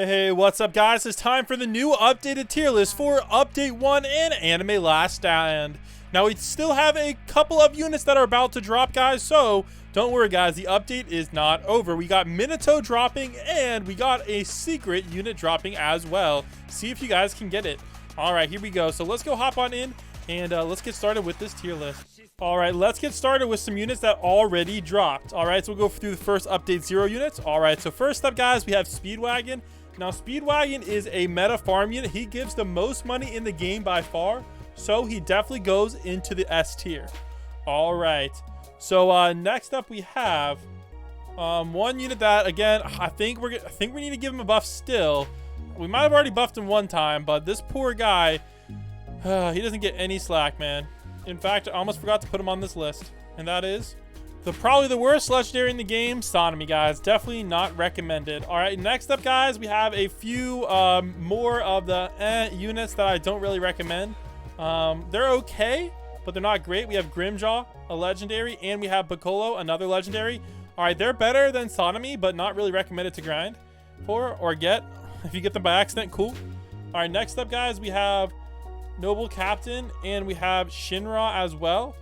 Hey, what's up guys? It's time for the new updated tier list for Update 1 and Anime Last Stand. Now we still have a couple of units that are about to drop, guys, so don't worry guys, the update is not over. We got Minato dropping and we got a secret unit dropping as well. See if you guys can get it. Alright, here we go. So let's go hop on in and let's get started with this tier list. Alright, let's get started with some units that already dropped. Alright, so we'll go through the first Update 0 units. Alright, so first up guys, we have Speedwagon. Now, Speedwagon is a meta farm unit. He gives the most money in the game by far, so he definitely goes into the S tier. All right. So next up, we have one unit that again I think we need to give him a buff still. We might have already buffed him one time, but this poor guy, he doesn't get any slack, man. In fact, I almost forgot to put him on this list, and that is probably the worst legendary in the game, Sonomy, guys. Definitely not recommended. All right, next up, guys, we have a few more of the units that I don't really recommend. They're okay, but they're not great. We have Grimjaw, a legendary, and we have Piccolo, another legendary. All right, they're better than Sonomy, but not really recommended to grind for or get. If you get them by accident, cool. All right, next up, guys, we have Noble Captain, and we have Shinra as well.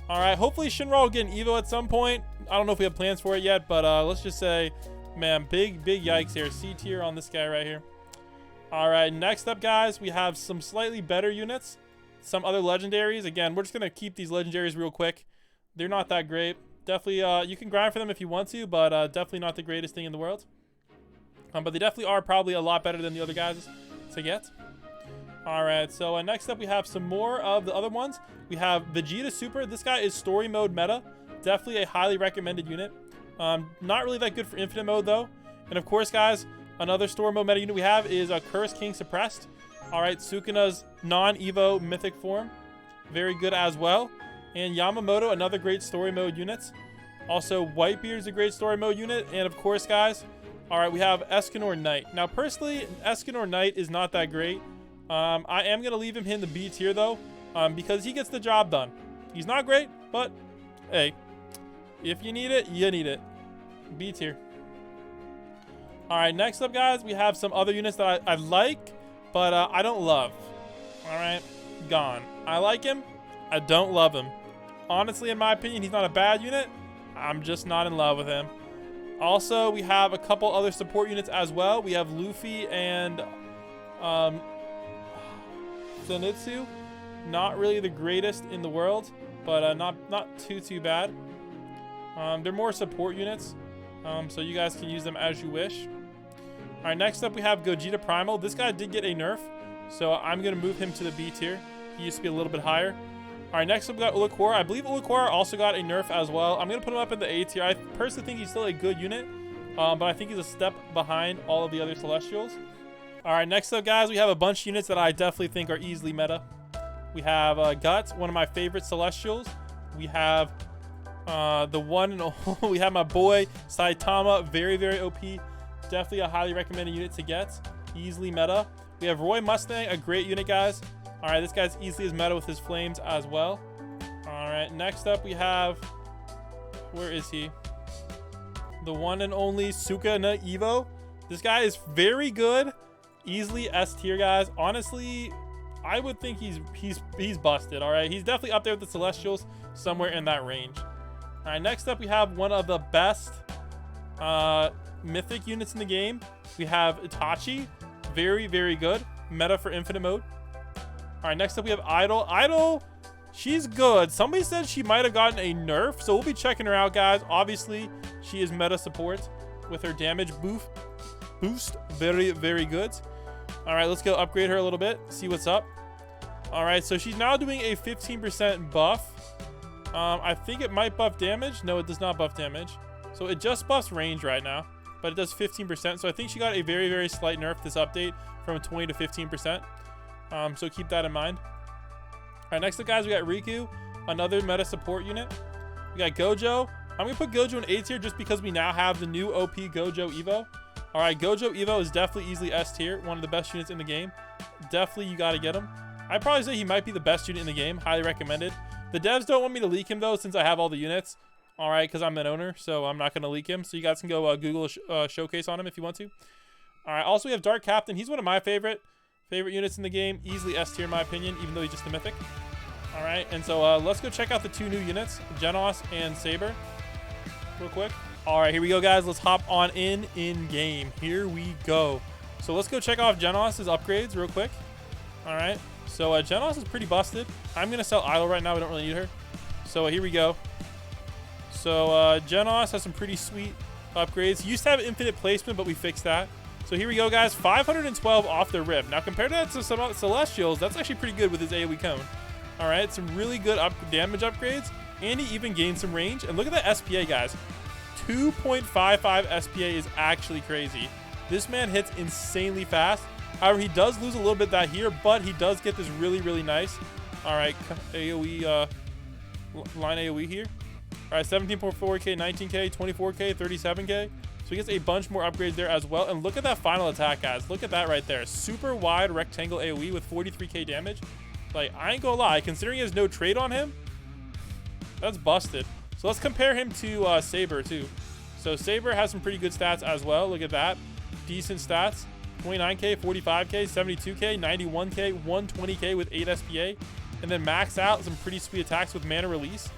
All right, hopefully Shinra will get an Evo at some point. I don't know if we have plans for it yet, but let's just say, man, big yikes here. C tier on this guy right here. All right, next up, guys, we have some slightly better units. Some other legendaries. Again, we're just going to keep these legendaries real quick. They're not that great. Definitely, you can grind for them if you want to, but definitely not the greatest thing in the world. But they definitely are probably a lot better than the other guys to get. All right, so next up we have some more of the other ones. We have Vegeta Super. This guy is story mode meta. Definitely a highly recommended unit. Not really that good for infinite mode though. And of course, guys, another story mode meta unit we have is a Curse King Suppressed. All right, Sukuna's non-Evo mythic form. Very good as well. And Yamamoto, another great story mode unit. Also, Whitebeard is a great story mode unit. And of course, guys, all right, we have Escanor Knight. Now, personally, Escanor Knight is not that great. I am going to leave him in the B tier, though, because he gets the job done. He's not great, but, hey, if you need it, you need it. B tier. All right, next up, guys, we have some other units that I like, but I don't love. All right, Gon. I like him. I don't love him. Honestly, in my opinion, he's not a bad unit. I'm just not in love with him. Also, we have a couple other support units as well. We have Luffy and Zenitsu. Not really the greatest in the world, but not too bad. They're more support units, so you guys can use them as you wish. All right, next up we have Gogeta Primal. This guy did get a nerf, so I'm gonna move him to the B tier. He used to be a little bit higher. All right, next up we got Ulukora. I believe Ulukora also got a nerf as well. I'm gonna put him up in the A tier. I personally think he's still a good unit, but I think he's a step behind all of the other Celestials. All right, next up, guys, we have a bunch of units that I definitely think are easily meta. We have Guts, one of my favorite Celestials. We have the one and only, we have my boy Saitama, very OP. Definitely a highly recommended unit to get. Easily meta. We have Roy Mustang, a great unit, guys. All right, this guy's easily as meta with his flames as well. All right, next up we have, where is he? The one and only Sukuna Evo. This guy is very good. Easily S tier, guys. Honestly, I would think he's busted. All right, he's definitely up there with the Celestials, somewhere in that range. All right, next up we have one of the best mythic units in the game. We have Itachi. Very good meta for infinite mode. All right, next up we have Idol. Idol, she's good. Somebody said she might have gotten a nerf, so we'll be checking her out, guys. Obviously, she is meta support with her damage boost. Very good. All right, let's go upgrade her a little bit, see what's up. All right, so she's now doing a 15% buff. I think it might buff damage. No, it does not buff damage. So it just buffs range right now, but it does 15%. So I think she got a very slight nerf this update from 20 to 15%. So keep that in mind. All right, next up, guys, we got Riku, another meta support unit. We got Gojo. I'm going to put Gojo in A tier just because we now have the new OP Gojo Evo. All right, Gojo Evo is definitely easily S tier, one of the best units in the game. Definitely, you got to get him. I'd probably say he might be the best unit in the game, highly recommended. The devs don't want me to leak him, though, since I have all the units. All right, because I'm an owner, so I'm not going to leak him. So you guys can go Google a showcase on him if you want to. All right. Also, we have Dark Captain. He's one of my favorite units in the game. Easily S tier in my opinion, even though he's just a mythic. All right. And so let's go check out the 2 new units, Genos and Saber, real quick. All right, here we go, guys. Let's hop on in game. Here we go. So let's go check off Genos' upgrades real quick. All right. So Genos is pretty busted. I'm gonna sell Idol right now. We don't really need her. So here we go. So Genos has some pretty sweet upgrades. He used to have infinite placement, but we fixed that. So here we go, guys. 512 off the rip. Now, compared to that to some Celestials, that's actually pretty good with his AoE cone. All right, some really good damage upgrades, and he even gained some range. And look at that SPA, guys. 2.55 SPA is actually crazy. This man hits insanely fast. However, he does lose a little bit that here, but he does get this really, really nice. All right, AoE, line AoE here. All right, 17.4K, 19K, 24K, 37K. So he gets a bunch more upgrades there as well. And look at that final attack, guys. Look at that right there. Super wide rectangle AoE with 43K damage. Like, I ain't gonna lie, considering he has no trade on him, that's busted. So let's compare him to Saber too. So Saber has some pretty good stats as well. Look at that. Decent stats. 29K, 45K, 72K, 91K, 120K with 8 SPA. And then max out some pretty sweet attacks with mana release.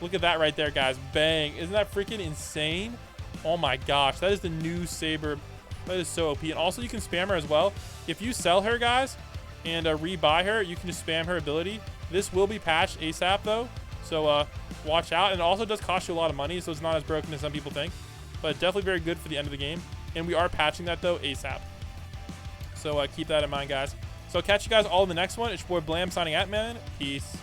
Look at that right there, guys. Bang. Isn't that freaking insane? Oh my gosh. That is the new Saber. That is so OP. And also you can spam her as well. If you sell her, guys, and rebuy her, you can just spam her ability. This will be patched ASAP though. So watch out. And it also does cost you a lot of money, so it's not as broken as some people think. But definitely very good for the end of the game. And we are patching that though ASAP. So keep that in mind, guys. So I'll catch you guys all in the next one. It's your boy Blam signing out, man. Peace.